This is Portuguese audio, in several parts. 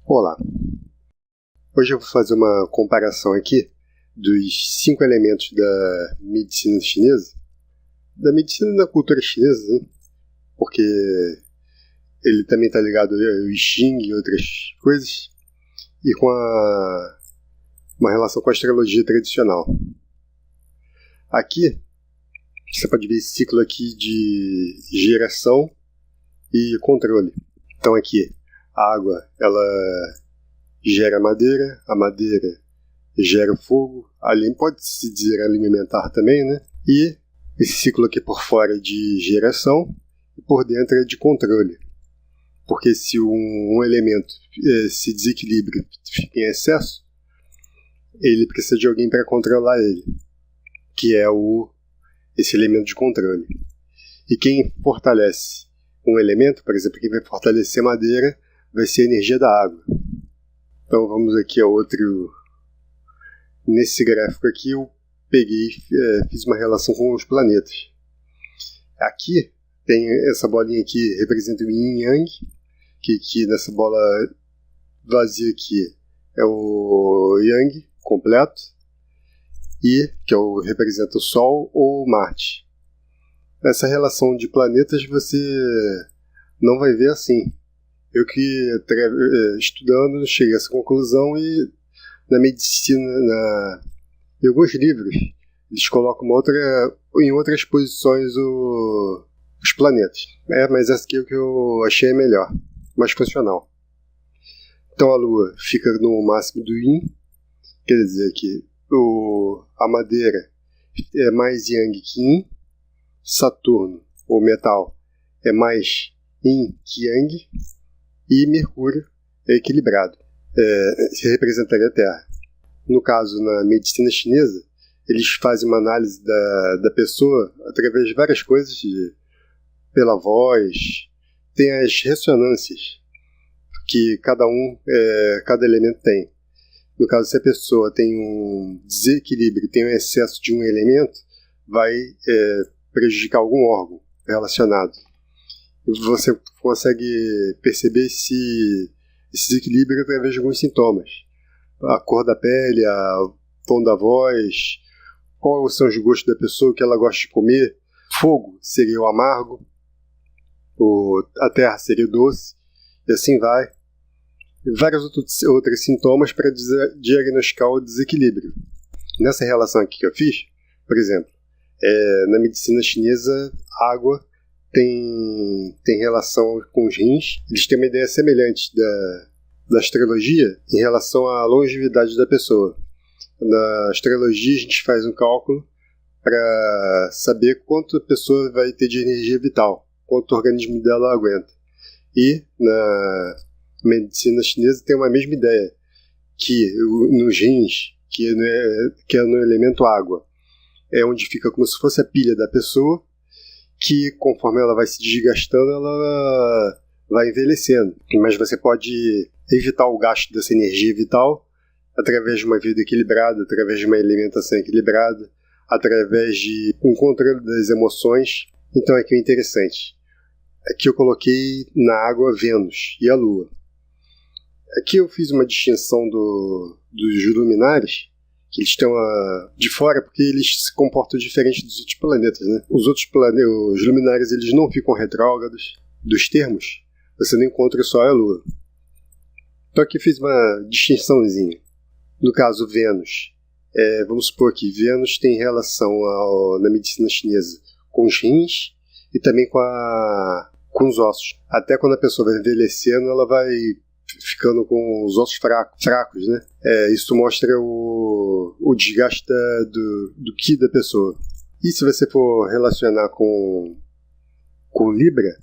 Olá, hoje eu vou fazer uma comparação aqui dos 5 elementos da medicina chinesa, da medicina e da cultura chinesa, né? Porque ele também está ligado ao I Ching e outras coisas, e com uma relação com a astrologia tradicional. Aqui, você pode ver esse ciclo aqui de geração e controle. Então aqui, a água, ela gera madeira, a madeira gera fogo, pode-se dizer alimentar também, né? E esse ciclo aqui por fora é de geração e por dentro é de controle. Porque se um elemento se desequilibra e fica em excesso, ele precisa de alguém para controlar ele, que é esse elemento de controle. E quem fortalece um elemento, por exemplo, quem vai fortalecer madeira, vai ser a energia da água. Então vamos aqui a outro. Nesse gráfico aqui eu fiz uma relação com os planetas. Aqui tem essa bolinha aqui, representa o Yin e Yang, que aqui nessa bola vazia aqui é o Yang completo, e que representa o Sol ou Marte. Essa relação de planetas você não vai ver assim. Eu que estudando cheguei a essa conclusão, e na medicina, em alguns livros, eles colocam em outras posições os planetas. Mas essa aqui é o que eu achei melhor, mais funcional. Então a Lua fica no máximo do Yin, quer dizer que a madeira é mais Yang que Yin, Saturno, o metal, é mais Yin que Yang, e Mercúrio é equilibrado, se representaria a Terra. No caso, na medicina chinesa, eles fazem uma análise da pessoa através de várias coisas, pela voz, tem as ressonâncias que cada elemento tem. No caso, se a pessoa tem um desequilíbrio, tem um excesso de um elemento, vai prejudicar algum órgão relacionado. Você consegue perceber esse desequilíbrio através de alguns sintomas. A cor da pele, o tom da voz, quais são os gostos da pessoa, o que ela gosta de comer. Fogo seria o amargo, a terra seria o doce, e assim vai. E vários outros sintomas para diagnosticar o desequilíbrio. Nessa relação aqui que eu fiz, por exemplo, na medicina chinesa, a água tem relação com os rins. Eles têm uma ideia semelhante da astrologia em relação à longevidade da pessoa. Na astrologia a gente faz um cálculo para saber quanto a pessoa vai ter de energia vital, quanto o organismo dela aguenta. E na medicina chinesa tem uma mesma ideia, que nos rins, que é no elemento água, é onde fica como se fosse a pilha da pessoa, que conforme ela vai se desgastando, ela vai envelhecendo. Mas você pode evitar o gasto dessa energia vital através de uma vida equilibrada, através de uma alimentação equilibrada, através de um controle das emoções. Então aqui é interessante. Aqui eu coloquei na água Vênus e a Lua. Aqui eu fiz uma distinção dos luminares, que eles estão de fora porque eles se comportam diferente dos outros planetas, né? Os luminares, eles não ficam retrógrados. Dos termos, você não encontra o Sol e a Lua. Então aqui fiz uma distinçãozinha. No caso, Vênus. Vamos supor que Vênus tem relação na medicina chinesa com os rins e também com os ossos. Até quando a pessoa vai envelhecendo, ela vai ficando com os ossos fracos, né? Isso mostra o desgaste do Qi da pessoa. E se você for relacionar com Libra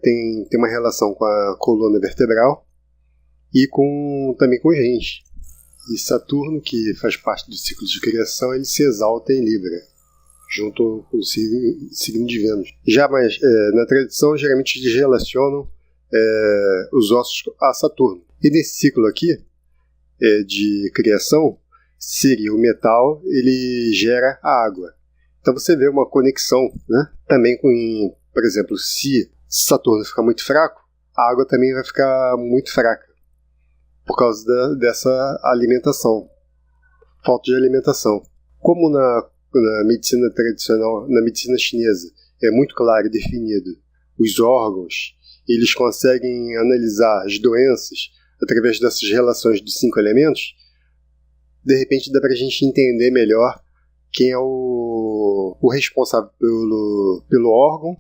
tem uma relação com a coluna vertebral e também com os rins. E Saturno, que faz parte do ciclo de criação, ele se exalta em Libra, junto com o signo de Vênus. Mas na tradição, geralmente eles relacionam os ossos a Saturno. E nesse ciclo aqui de criação, seria o metal, ele gera a água. Então você vê uma conexão, né? Também por exemplo, se Saturno ficar muito fraco, a água também vai ficar muito fraca. por causa dessa alimentação, falta de alimentação. Como na medicina tradicional, na medicina chinesa, é muito claro e definido os órgãos, eles conseguem analisar as doenças através dessas relações dos 5 elementos, de repente dá para a gente entender melhor quem é o responsável pelo órgão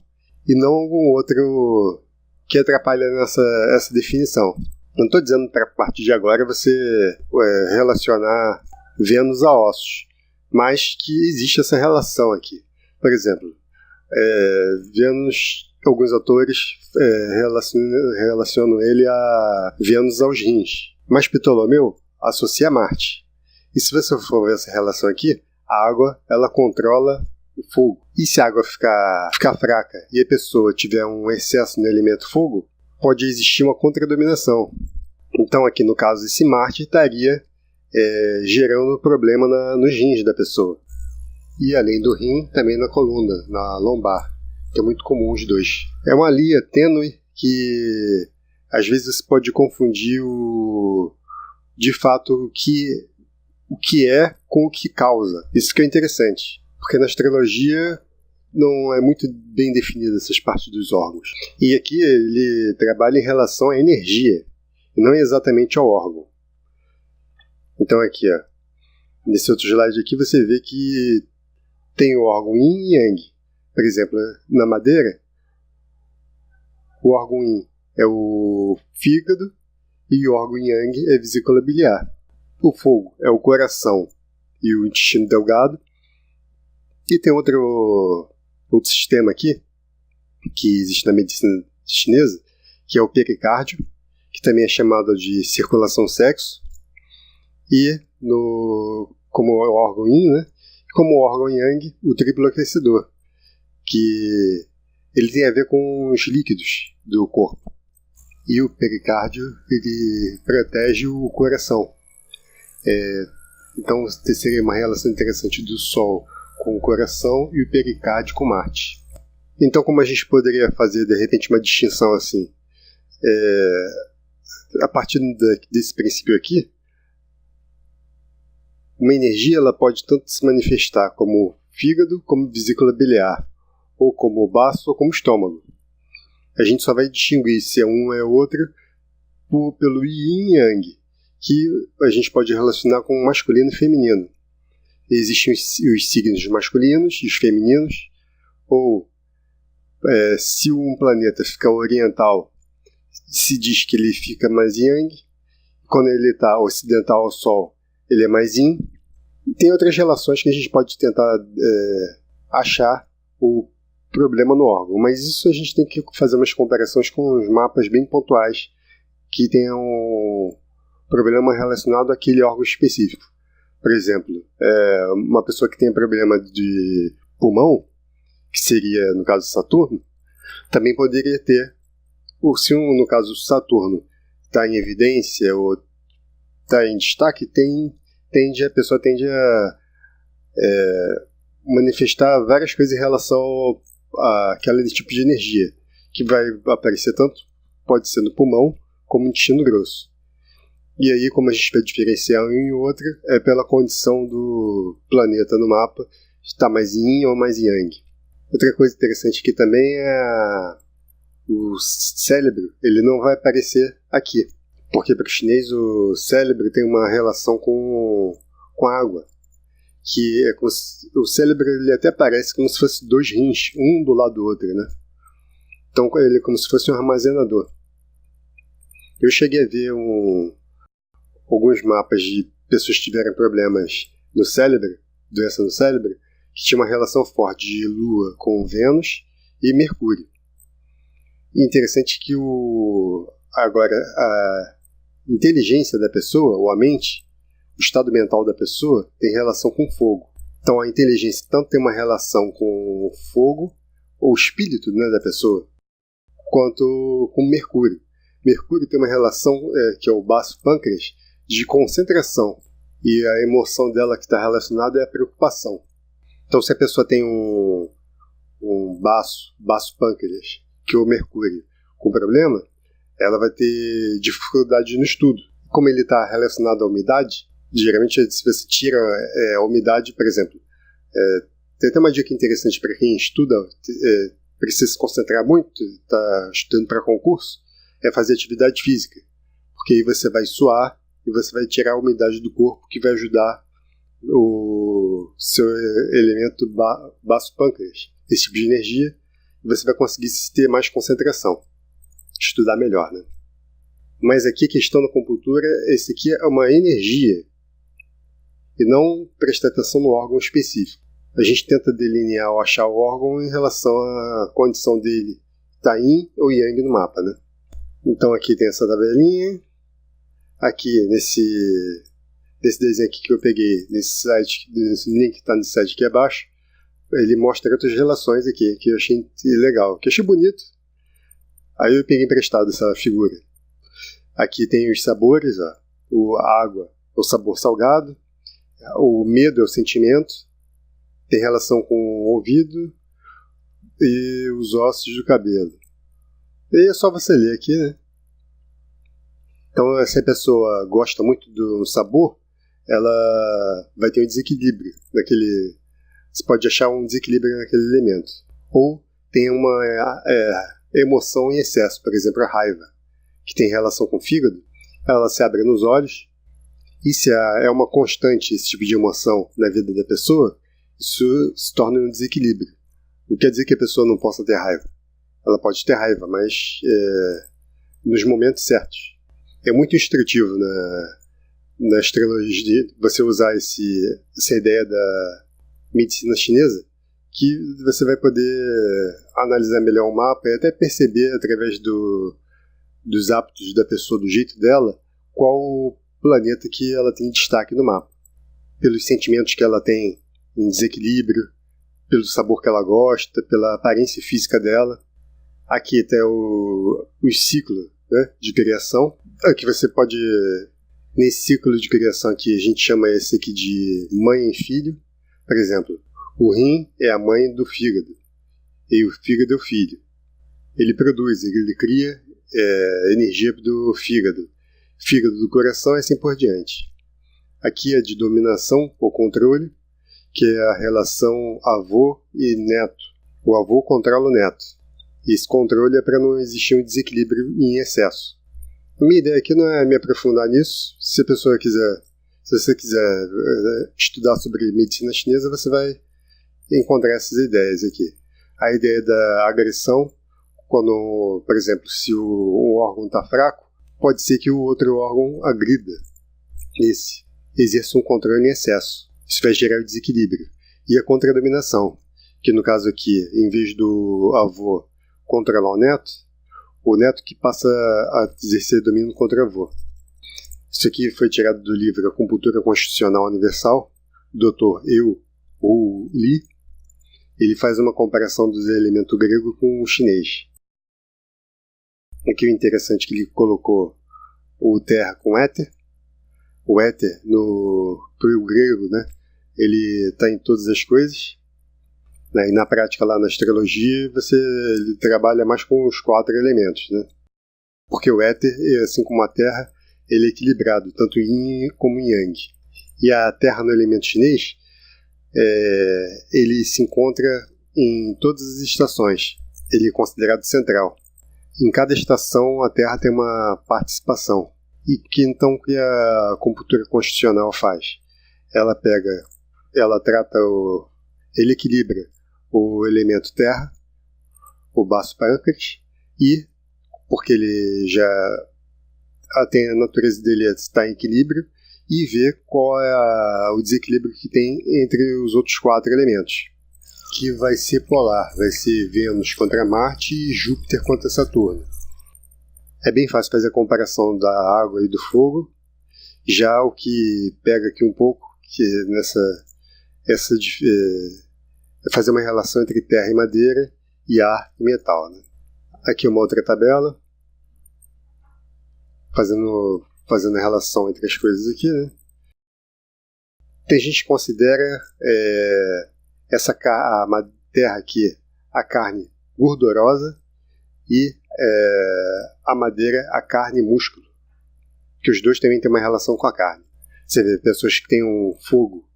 e não algum outro que atrapalha essa definição. Não estou dizendo para a partir de agora você relacionar Vênus a ossos, mas que existe essa relação aqui. Por exemplo, Vênus, alguns autores relacionam ele a Vênus aos rins, mas Ptolomeu associa a Marte. E se você for ver essa relação aqui, a água ela controla o fogo. E se a água ficar fraca e a pessoa tiver um excesso no elemento fogo, pode existir uma contradominação. Então aqui no caso esse Marte estaria gerando problema nos rins da pessoa. E além do rim, também na coluna, na lombar, que é muito comum os dois. É uma linha tênue que às vezes você pode confundir de fato o que é com o que causa. Isso que é interessante, porque na astrologia não é muito bem definida essas partes dos órgãos. E aqui ele trabalha em relação à energia, e não exatamente ao órgão. Então aqui, ó, nesse outro slide aqui você vê que tem o órgão Yin e Yang. Por exemplo, na madeira, o órgão Yin é o fígado e o órgão Yang é a vesícula biliar. O fogo é o coração e o intestino delgado. E tem outro sistema aqui, que existe na medicina chinesa, que é o pericárdio, que também é chamado de circulação sexo. E como órgão Yin, né? Como órgão Yang, o triplo aquecedor, que ele tem a ver com os líquidos do corpo. E o pericárdio, ele protege o coração. Então seria uma relação interessante do Sol com o coração e o pericárdio com Marte. Então como a gente poderia fazer de repente uma distinção assim? A partir desse princípio aqui, uma energia ela pode tanto se manifestar como fígado, como vesícula biliar, ou como baço ou como estômago. A gente só vai distinguir se é um ou é outro pelo Yin e Yang, que a gente pode relacionar com masculino e feminino. Existem os signos masculinos e os femininos, ou se um planeta fica oriental, se diz que ele fica mais Yang, quando ele está ocidental ao Sol, ele é mais Yin. E tem outras relações que a gente pode tentar achar o problema no órgão, mas isso a gente tem que fazer umas comparações com os mapas bem pontuais que tenham um problema relacionado àquele órgão específico. Por exemplo, uma pessoa que tem problema de pulmão, que seria no caso Saturno, também poderia ter, se no caso Saturno está em evidência ou está em destaque, a pessoa tende a manifestar várias coisas em relação àquele tipo de energia, que vai aparecer tanto, pode ser no pulmão, como no intestino grosso. E aí, como a gente vai diferenciar um e outro, é pela condição do planeta no mapa, está mais Yin ou mais Yang. Outra coisa interessante aqui também é o cérebro, ele não vai aparecer aqui. Porque para o chinês o cérebro tem uma relação com a água. Que é como o cérebro ele até parece como se fosse dois rins, um do lado do outro, né? Então ele é como se fosse um armazenador. Eu cheguei a ver alguns mapas de pessoas que tiveram problemas no cérebro, doença no cérebro, que tinha uma relação forte de Lua com Vênus e Mercúrio. E interessante que agora a inteligência da pessoa, ou a mente, o estado mental da pessoa, tem relação com fogo. Então a inteligência tanto tem uma relação com o fogo, ou o espírito, né, da pessoa, quanto com Mercúrio. Mercúrio tem uma relação, que é o baço pâncreas, de concentração. E a emoção dela que está relacionada é a preocupação. Então se a pessoa tem um baço pâncreas, que é o Mercúrio, com problema, ela vai ter dificuldade no estudo. como ele está relacionado à umidade, geralmente se você tira a umidade, por exemplo, tem até uma dica interessante para quem estuda, precisa se concentrar muito, está estudando para concurso, é fazer atividade física, porque aí você vai suar e você vai tirar a umidade do corpo, que vai ajudar o seu elemento baço pâncreas, esse tipo de energia, e você vai conseguir ter mais concentração, estudar melhor, né? Mas aqui a questão da acupuntura, esse aqui é uma energia e não prestar atenção no órgão específico. A gente tenta delinear ou achar o órgão em relação à condição dele, tá yin ou yang no mapa, né? Então aqui tem essa tabelinha, aqui nesse desenho aqui que eu peguei, nesse link que está no site aqui abaixo, ele mostra outras relações aqui, que eu achei legal, que eu achei bonito. Aí eu peguei emprestado essa figura. Aqui tem os sabores, ó. A água é o sabor salgado, o medo é o sentimento, tem relação com o ouvido e os ossos do cabelo. E é só você ler aqui, né? Então, se a pessoa gosta muito do sabor, ela vai ter um desequilíbrio naquele. Você pode achar um desequilíbrio naquele elemento. Ou tem uma emoção em excesso, por exemplo, a raiva, que tem relação com o fígado, ela se abre nos olhos, e se é uma constante esse tipo de emoção na vida da pessoa, isso se torna um desequilíbrio. Não quer dizer que a pessoa não possa ter raiva. Ela pode ter raiva, mas nos momentos certos. É muito instrutivo na astrologia você usar essa ideia da medicina chinesa, que você vai poder analisar melhor o mapa e até perceber através dos hábitos da pessoa, do jeito dela, qual o planeta que ela tem destaque no mapa. Pelos sentimentos que ela tem em desequilíbrio, pelo sabor que ela gosta, pela aparência física dela. Aqui tem os ciclos, né, de criação. Aqui você pode, nesse ciclo de criação aqui, a gente chama esse aqui de mãe e filho. Por exemplo, o rim é a mãe do fígado e o fígado é o filho. Ele produz, ele cria energia do fígado do coração e assim por diante. Aqui é de dominação ou controle, que é a relação avô e neto. O avô controla o neto. E esse controle é para não existir um desequilíbrio em excesso. A minha ideia aqui não é me aprofundar nisso. Se você quiser estudar sobre medicina chinesa, você vai encontrar essas ideias aqui. A ideia da agressão, quando, por exemplo, se um órgão está fraco, pode ser que o outro órgão agrida exerça um controle em excesso. Isso vai gerar o desequilíbrio. E a contradominação, que no caso aqui, em vez do avô controlar o neto que passa a exercer domínio contra o avô. Isso aqui foi tirado do livro Acupuntura Constitucional Universal, do Dr. Eu Li. Ele faz uma comparação dos elementos grego com o chinês. Aqui o interessante é que ele colocou o terra com éter. O éter, pro grego, né, ele está em todas as coisas. Né, e na prática, lá na astrologia, ele trabalha mais com os 4 elementos. Né? Porque o éter, assim como a terra, ele é equilibrado, tanto yin como yang. E a terra no elemento chinês, ele se encontra em todas as estações. Ele é considerado central. Em cada estação, a terra tem uma participação. E então que a acupuntura constitucional faz? Ele equilibra o elemento terra, o baço pâncreas, e, porque ele já tem a natureza dele está em equilíbrio, e vê qual é o desequilíbrio que tem entre os outros 4 elementos, que vai ser polar, vai ser Vênus contra Marte e Júpiter contra Saturno. É bem fácil fazer a comparação da água e do fogo. Já o que pega aqui um pouco, que é fazer uma relação entre terra e madeira e ar e metal. Né? Aqui uma outra tabela, fazendo a relação entre as coisas aqui. Né? Tem gente que considera a terra aqui a carne gordurosa e a madeira a carne e músculo. que os dois também têm uma relação com a carne. Você vê pessoas que têm um fogo,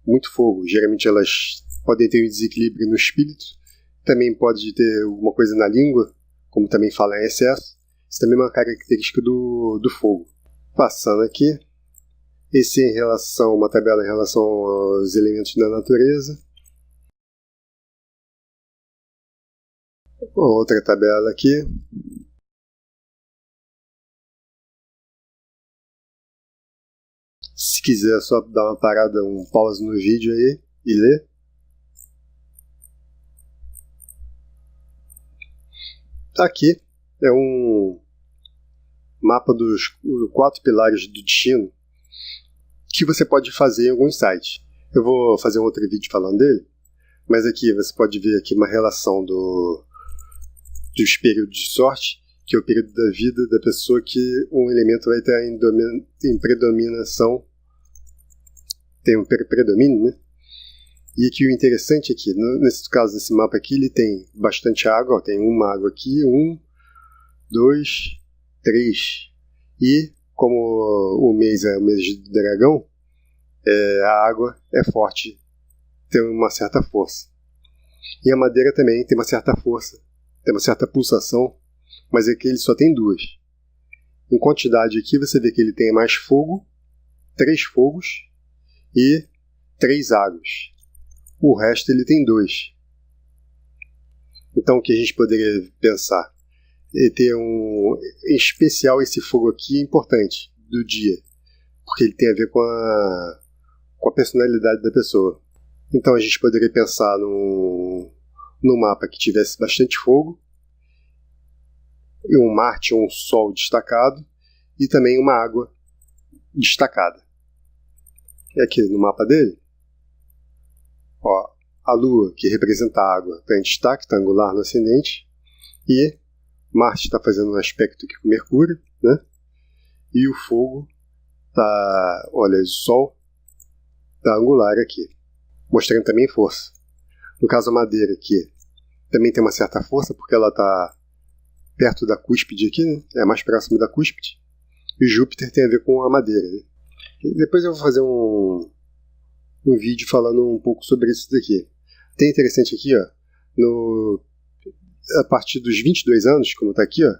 muito fogo, geralmente elas podem ter um desequilíbrio no espírito, também pode ter alguma coisa na língua, como também fala em excesso. Isso também é uma característica do fogo. Passando aqui, esse é uma tabela em relação aos elementos da natureza. Outra tabela aqui. Se quiser, é só dar uma parada, um pause no vídeo aí e ler. Aqui é um mapa dos 4 pilares do destino que você pode fazer em alguns sites. Eu vou fazer um outro vídeo falando dele, mas aqui você pode ver aqui uma relação dos períodos de sorte, que é o período da vida da pessoa que um elemento vai estar em predominação, tem um predomínio, né? E aqui o interessante é que, nesse caso desse mapa aqui, ele tem bastante água, ó, tem uma água aqui, 1, 2, 3. E, como o mês é o mês do dragão, a água é forte, tem uma certa força. E a madeira também tem uma certa força, tem uma certa pulsação, mas aqui ele só tem 2. Em quantidade aqui você vê que ele tem mais fogo, 3 fogos e 3 águas. O resto ele tem 2. Então o que a gente poderia pensar? Ter em especial esse fogo aqui é importante, do dia, porque ele tem a ver com a personalidade da pessoa. Então a gente poderia pensar num mapa que tivesse bastante fogo, e um Marte ou um Sol destacado, e também uma água destacada. E aqui no mapa dele, ó, a Lua, que representa a água, está em destaque, está angular no ascendente, e Marte está fazendo um aspecto aqui com Mercúrio, né? E o fogo está, olha, o Sol está angular aqui, mostrando também força. No caso a madeira aqui, também tem uma certa força, porque ela está perto da cúspide aqui, né? É mais próximo da cúspide. E Júpiter tem a ver com a madeira, né? E depois eu vou fazer um vídeo falando um pouco sobre isso daqui. Tem interessante aqui, ó, a partir dos 22 anos, como está aqui, ó,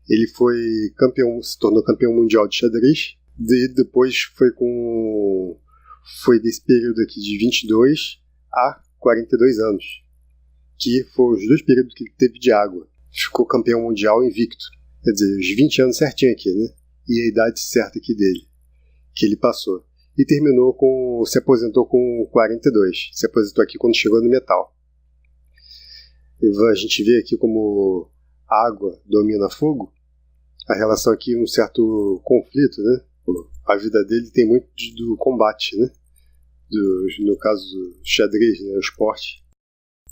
ele foi campeão, se tornou campeão mundial de xadrez, e depois foi desse período aqui de 22 a 42 anos, que foram os 2 períodos que ele teve de água. Ficou campeão mundial invicto, quer dizer, os 20 anos certinho aqui, né? E a idade certa aqui dele, que ele passou. E se aposentou com 42, se aposentou aqui quando chegou no metal. A gente vê aqui como a água domina fogo, a relação aqui um certo conflito, né? A vida dele tem muito do combate, né? No caso do xadrez, né? O esporte.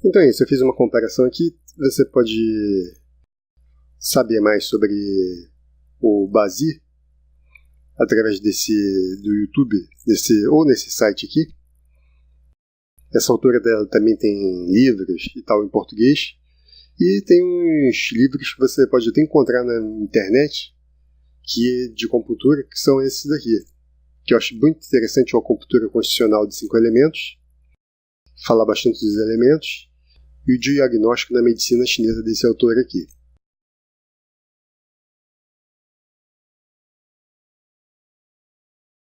Então é isso, eu fiz uma comparação aqui. Você pode saber mais sobre o Bazir através do YouTube, ou nesse site aqui. Essa autora dela também tem livros e tal em português. E tem uns livros que você pode até encontrar na internet, que é de acupuntura, que são esses daqui. Que eu acho muito interessante, a acupuntura constitucional de 5 elementos. Fala bastante dos elementos. E o diagnóstico da medicina chinesa desse autor aqui.